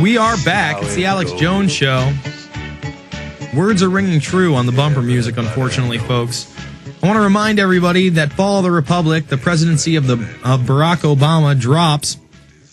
We are back. It's the Alex Jones Show. Words are ringing true on the bumper music, unfortunately, folks. I want to remind everybody that Fall of the Republic, the presidency of Barack Obama, drops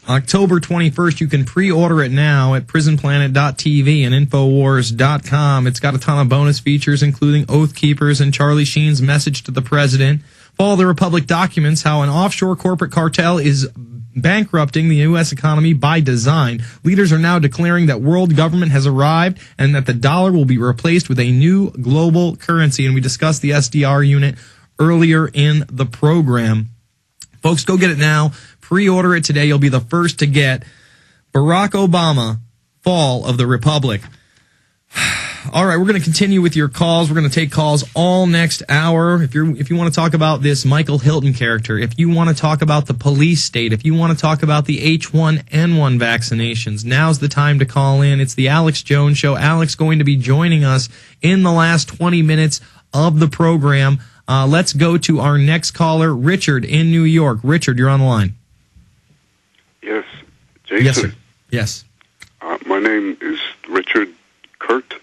October 21st. You can pre-order it now at prisonplanet.tv and infowars.com. It's got a ton of bonus features, including Oath Keepers and Charlie Sheen's message to the president. Fall of the Republic documents how an offshore corporate cartel is bankrupting the U.S. economy by design. Leaders are now declaring that world government has arrived and that the dollar will be replaced with a new global currency. And we discussed the SDR unit earlier in the program. Folks, go get it now. Pre-order it today. You'll be the first to get Barack Obama, Fall of the Republic. All right, we're going to continue with your calls. We're going to take calls all next hour. If you want to talk about this Michael Hilton character, if you want to talk about the police state, if you want to talk about the H1N1 vaccinations, now's the time to call in. It's the Alex Jones Show. Alex going to be joining us in the last 20 minutes of the program. Let's go to our next caller, Richard in New York. Richard, you're on the line. Yes, Jason. Yes, sir. Yes. My name is Richard Kurt.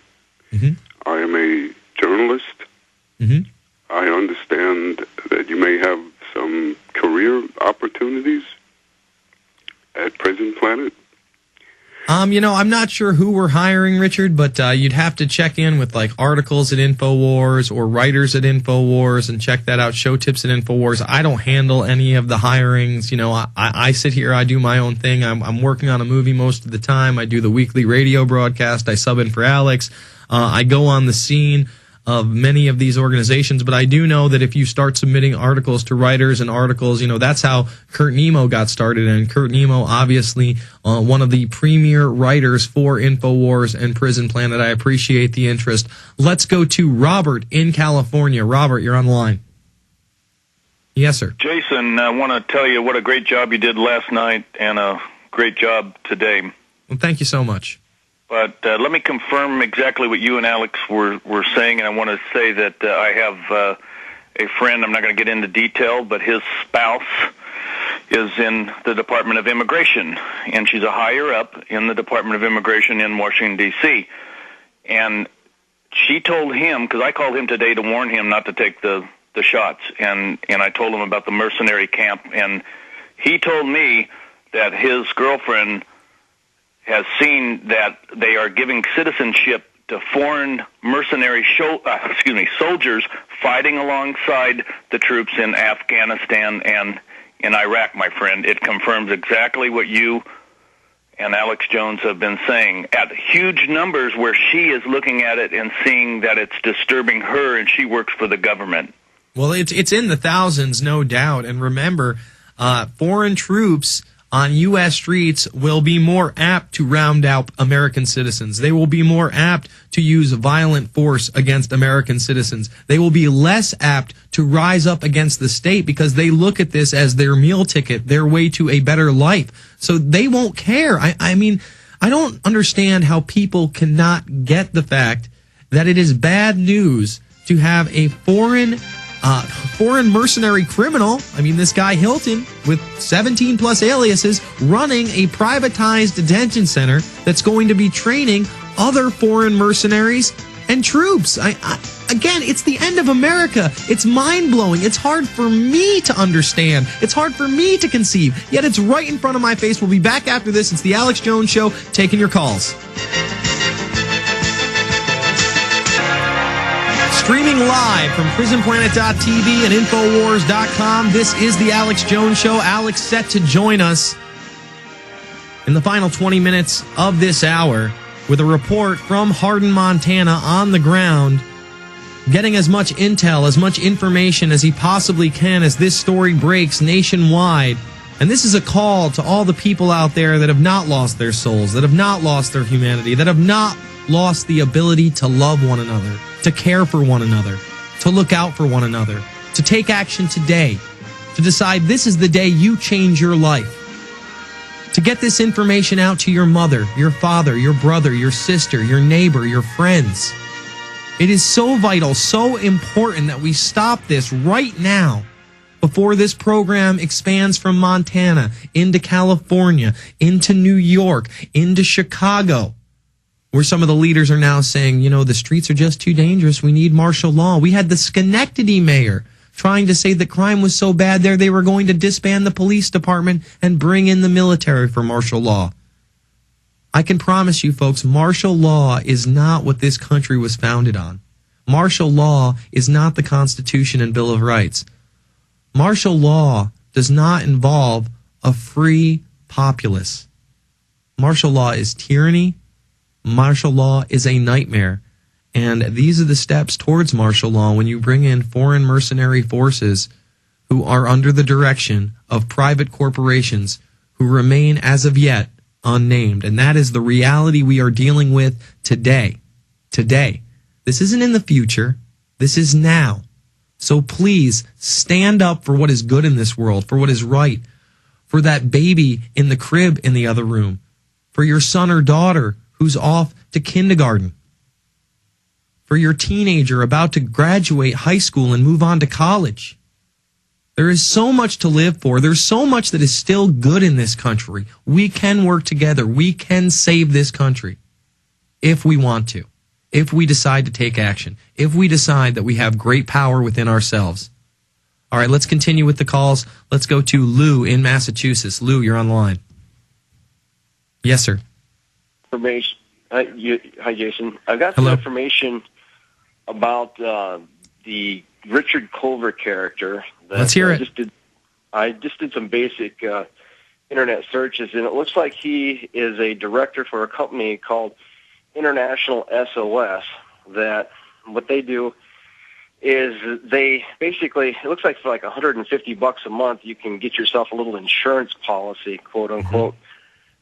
Mm-hmm. I am a journalist. Mm-hmm. I understand that you may have some career opportunities at Prison Planet. I'm not sure who we're hiring, Richard, but you'd have to check in with like articles at InfoWars or writers at InfoWars and check that out. Show tips at InfoWars. I don't handle any of the hirings. I sit here, I do my own thing. I'm working on a movie most of the time. I do the weekly radio broadcast. I sub in for Alex. I go on the scene of many of these organizations, but I do know that if you start submitting articles to writers and articles, that's how Kurt Nemo got started. And Kurt Nemo, obviously, one of the premier writers for InfoWars and Prison Planet. I appreciate the interest. Let's go to Robert in California. Robert, you're on the line. Yes, sir. Jason, I want to tell you what a great job you did last night and a great job today. Well, thank you so much. But let me confirm exactly what you and Alex were saying, and I want to say that I have a friend, I'm not going to get into detail, but his spouse is in the Department of Immigration, and she's a higher up in the Department of Immigration in Washington, D.C., and she told him, because I called him today to warn him not to take the shots, and I told him about the mercenary camp, and he told me that his girlfriend has seen that they are giving citizenship to foreign mercenary soldiers fighting alongside the troops in Afghanistan and in Iraq, my friend. It confirms exactly what you and Alex Jones have been saying at huge numbers, where she is looking at it and seeing that it's disturbing her, and she works for the government. Well, it's in the thousands, no doubt. And remember, foreign troops on U.S. streets will be more apt to round out American citizens. They will be more apt to use violent force against American citizens. They will be less apt to rise up against the state because they look at this as their meal ticket, their way to a better life. So they won't care. I mean, I don't understand how people cannot get the fact that it is bad news to have a foreign mercenary criminal, this guy Hilton, with 17 plus aliases, running a privatized detention center that's going to be training other foreign mercenaries and troops. Again, it's the end of America. It's mind-blowing. It's hard for me to understand. It's hard for me to conceive. Yet it's right in front of my face. We'll be back after this. It's the Alex Jones Show, taking your calls. Streaming live from prisonplanet.tv and infowars.com, this is the Alex Jones Show. Alex set to join us in the final 20 minutes of this hour with a report from Hardin, Montana, on the ground, getting as much intel, as much information as he possibly can as this story breaks nationwide. And this is a call to all the people out there that have not lost their souls, that have not lost their humanity, that have not lost the ability to love one another, to care for one another, to look out for one another, to take action today, to decide this is the day you change your life, to get this information out to your mother, your father, your brother, your sister, your neighbor, your friends. It is so vital, so important that we stop this right now before this program expands from Montana into California, into New York, into Chicago, where some of the leaders are now saying, you know, the streets are just too dangerous. We need martial law. We had the Schenectady mayor trying to say that crime was so bad there they were going to disband the police department and bring in the military for martial law. I can promise you, folks, martial law is not what this country was founded on. Martial law is not the Constitution and Bill of Rights. Martial law does not involve a free populace. Martial law is tyranny. Martial law is a nightmare. And these are the steps towards martial law when you bring in foreign mercenary forces who are under the direction of private corporations who remain, as of yet, unnamed. And that is the reality we are dealing with today. Today. This isn't in the future. This is now. So please stand up for what is good in this world, for what is right, for that baby in the crib in the other room, for your son or daughter who's off to kindergarten, for your teenager about to graduate high school and move on to college. There is so much to live for. There's so much that is still good in this country. We can work together. We can save this country if we want to, if we decide to take action, if we decide that we have great power within ourselves. All right, let's continue with the calls. Let's go to Lou in Massachusetts. Lou, you're on the line. Yes, sir. Information. Hi, Jason. I got some information about the Richard Culver character. Let's hear it. I just did some basic internet searches, and it looks like he is a director for a company called International SOS. That what they do is they basically, it looks like for like $150 a month, you can get yourself a little insurance policy, quote unquote,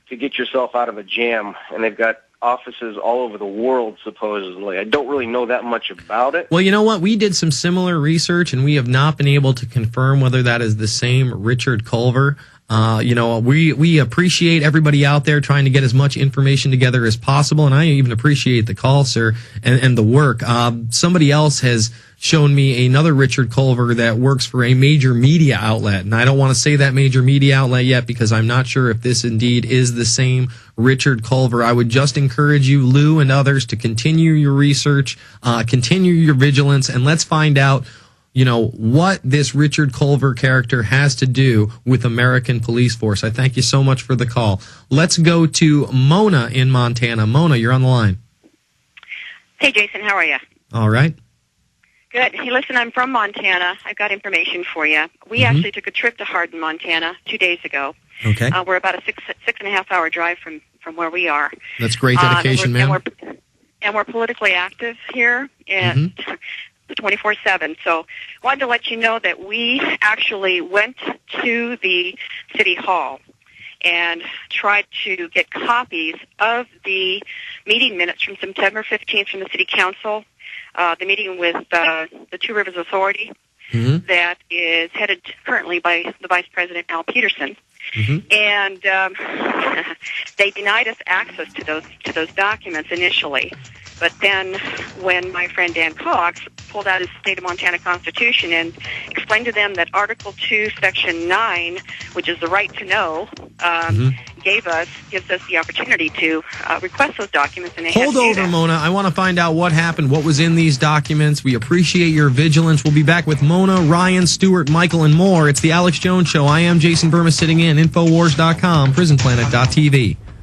to get yourself out of a jam. And they've got offices all over the world, supposedly. I don't really know that much about it. Well, you know what? We did some similar research, and we have not been able to confirm whether that is the same Richard Culver. We appreciate everybody out there trying to get as much information together as possible, and I even appreciate the call, sir, and the work. Somebody else has shown me another Richard Culver that works for a major media outlet, and I don't want to say that major media outlet yet because I'm not sure if this indeed is the same Richard Culver. I would just encourage you, Lou, and others to continue your research, continue your vigilance, and let's find out what this Richard Culver character has to do with American police force. I thank you so much for the call. Let's go to Mona in Montana. Mona, you're on the line. Hey, Jason, how are you? All right. Good. Hey, listen, I'm from Montana. I've got information for you. We actually took a trip to Hardin, Montana 2 days ago. Okay. We're about a six and a half hour drive from where we are. That's great dedication, ma'am. And we're politically active here and 24/7. So I wanted to let you know that we actually went to the city hall and tried to get copies of the meeting minutes from September 15th from the city council, the meeting with the Two Rivers Authority that is headed currently by the Vice President Al Peterson. And they denied us access to those documents initially. But then when my friend Dan Cox pulled out his state of Montana Constitution and explained to them that Article 2, Section 9, which is the right to know, gives us the opportunity to request those documents. And they Hold over, Mona. I want to find out what happened, what was in these documents. We appreciate your vigilance. We'll be back with Mona, Ryan, Stewart, Michael, and more. It's the Alex Jones Show. I am Jason Burma sitting in, Infowars.com, PrisonPlanet.tv.